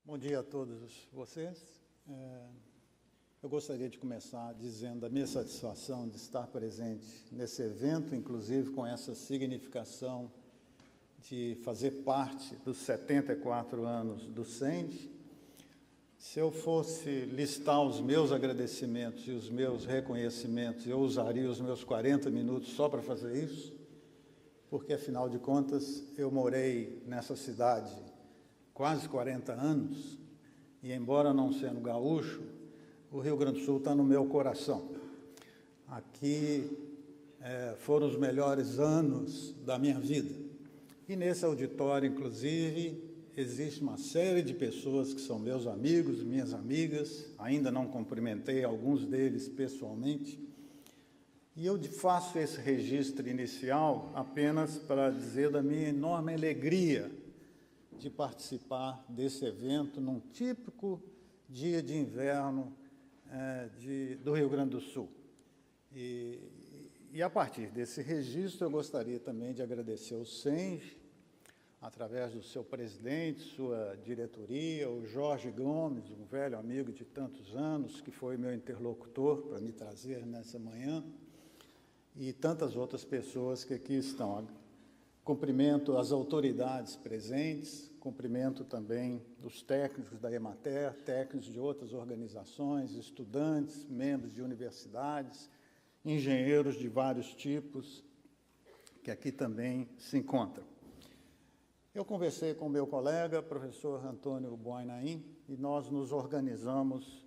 Bom dia a todos vocês. Eu gostaria de começar dizendo a minha satisfação de estar presente nesse evento, inclusive com essa significação de fazer parte dos 74 anos do SEND. Se eu fosse listar os meus agradecimentos e os meus reconhecimentos, eu usaria os meus 40 minutos só para fazer isso, porque, afinal de contas, eu morei nessa cidade quase 40 anos, e, embora não sendo gaúcho, o Rio Grande do Sul está no meu coração. Aqui foram os melhores anos da minha vida. E nesse auditório, inclusive, existe uma série de pessoas que são meus amigos, minhas amigas, ainda não cumprimentei alguns deles pessoalmente, e eu faço esse registro inicial apenas para dizer da minha enorme alegria de participar desse evento num típico dia de inverno do Rio Grande do Sul. E a partir desse registro, eu gostaria também de agradecer ao SENG, através do seu presidente, sua diretoria, o Jorge Gomes, um velho amigo de tantos anos, que foi meu interlocutor para me trazer nessa manhã, e tantas outras pessoas que aqui estão. Cumprimento as autoridades presentes, cumprimento também os técnicos da Emater, técnicos de outras organizações, estudantes, membros de universidades, engenheiros de vários tipos, que aqui também se encontram. Eu conversei com o meu colega, professor Antônio Boinain, e nós nos organizamos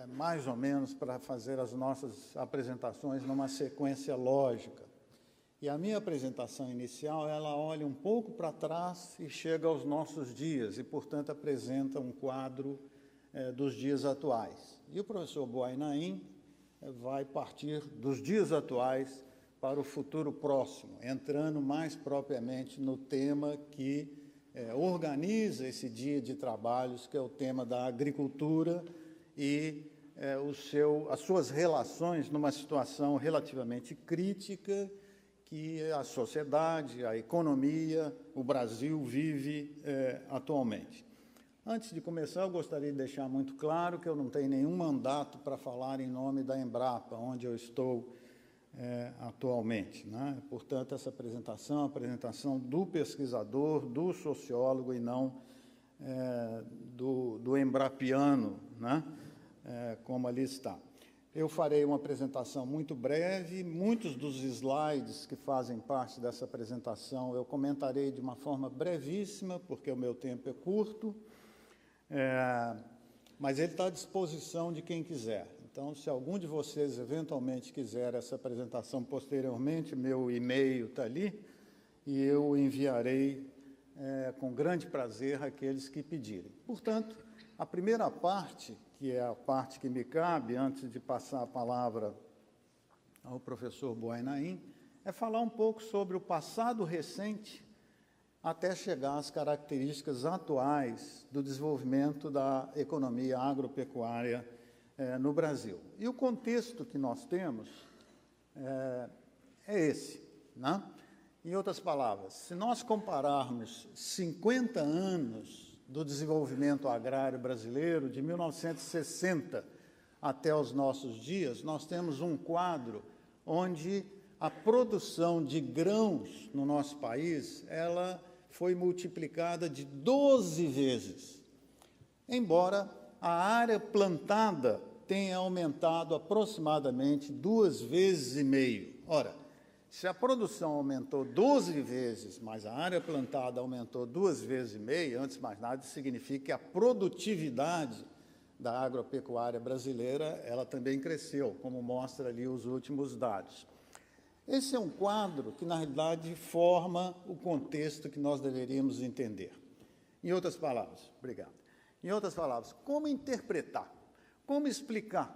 mais ou menos para fazer as nossas apresentações numa sequência lógica. E a minha apresentação inicial, ela olha um pouco para trás e chega aos nossos dias, e, portanto, apresenta um quadro dos dias atuais. E o professor Boinain vai partir dos dias atuais para o futuro próximo, entrando mais propriamente no tema que organiza esse dia de trabalhos, que é o tema da agricultura e as suas relações numa situação relativamente crítica que a sociedade, a economia, o Brasil vive atualmente. Antes de começar, eu gostaria de deixar muito claro que eu não tenho nenhum mandato para falar em nome da Embrapa, onde eu estou atualmente, né? Portanto, essa apresentação é a apresentação do pesquisador, do sociólogo, e não do embrapiano, né? Como ali está. Eu farei uma apresentação muito breve, muitos dos slides que fazem parte dessa apresentação eu comentarei de uma forma brevíssima, porque o meu tempo é curto, mas ele está à disposição de quem quiser. Então, se algum de vocês eventualmente quiser essa apresentação posteriormente, meu e-mail está ali, e eu enviarei com grande prazer àqueles que pedirem. Portanto, a primeira parte, que é a parte que me cabe, antes de passar a palavra ao professor Boinain, é falar um pouco sobre o passado recente até chegar às características atuais do desenvolvimento da economia agropecuária no Brasil. E o contexto que nós temos é esse, né? Em outras palavras, se nós compararmos 50 anos do desenvolvimento agrário brasileiro, de 1960 até os nossos dias, nós temos um quadro onde a produção de grãos no nosso país, ela foi multiplicada de 12 vezes, embora a área plantada tenha aumentado aproximadamente 2,5 vezes. Ora, se a produção aumentou 12 vezes, mas a área plantada aumentou 2,5 vezes, antes de mais nada, isso significa que a produtividade da agropecuária brasileira, ela também cresceu, como mostra ali os últimos dados. Esse é um quadro que, na realidade, forma o contexto que nós deveríamos entender. Em outras palavras, obrigado. Em outras palavras, como interpretar, como explicar,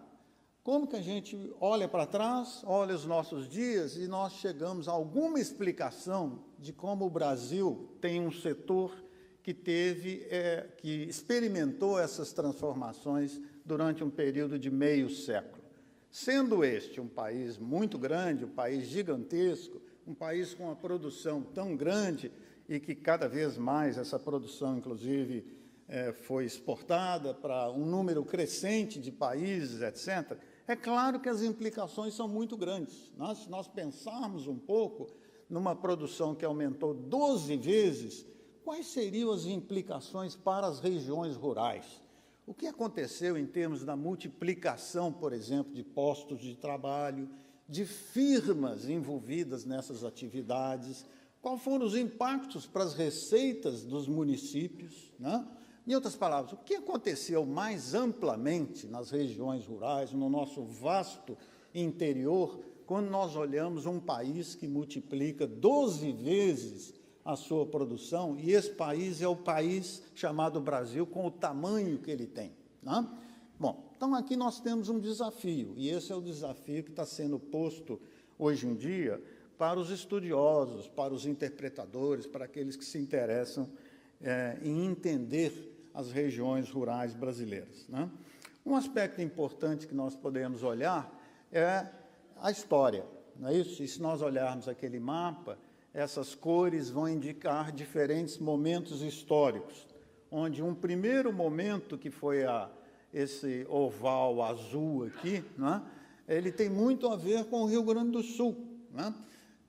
como que a gente olha para trás, olha os nossos dias e nós chegamos a alguma explicação de como o Brasil tem um setor que que experimentou essas transformações durante um período de meio século. Sendo este um país muito grande, um país gigantesco, um país com uma produção tão grande e que cada vez mais essa produção, inclusive, foi exportada para um número crescente de países, etc., é claro que as implicações são muito grandes. Se nós pensarmos um pouco numa produção que aumentou 12 vezes, quais seriam as implicações para as regiões rurais? O que aconteceu em termos da multiplicação, por exemplo, de postos de trabalho, de firmas envolvidas nessas atividades? Quais foram os impactos para as receitas dos municípios, né? Em outras palavras, o que aconteceu mais amplamente nas regiões rurais, no nosso vasto interior, quando nós olhamos um país que multiplica 12 vezes a sua produção, e esse país é o país chamado Brasil, com o tamanho que ele tem, né? Bom, então aqui nós temos um desafio, e esse é o desafio que está sendo posto hoje em dia para os estudiosos, para os interpretadores, para aqueles que se interessam em entender as regiões rurais brasileiras, né? Um aspecto importante que nós podemos olhar é a história, não é isso? E se nós olharmos aquele mapa, essas cores vão indicar diferentes momentos históricos, onde um primeiro momento, que foi esse oval azul aqui, né, ele tem muito a ver com o Rio Grande do Sul, né?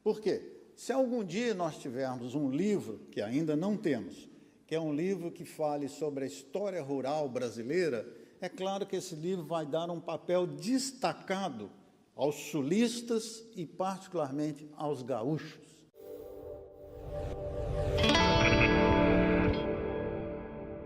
Por quê? Se algum dia nós tivermos um livro, que ainda não temos, que é um livro que fale sobre a história rural brasileira, é claro que esse livro vai dar um papel destacado aos sulistas e, particularmente, aos gaúchos.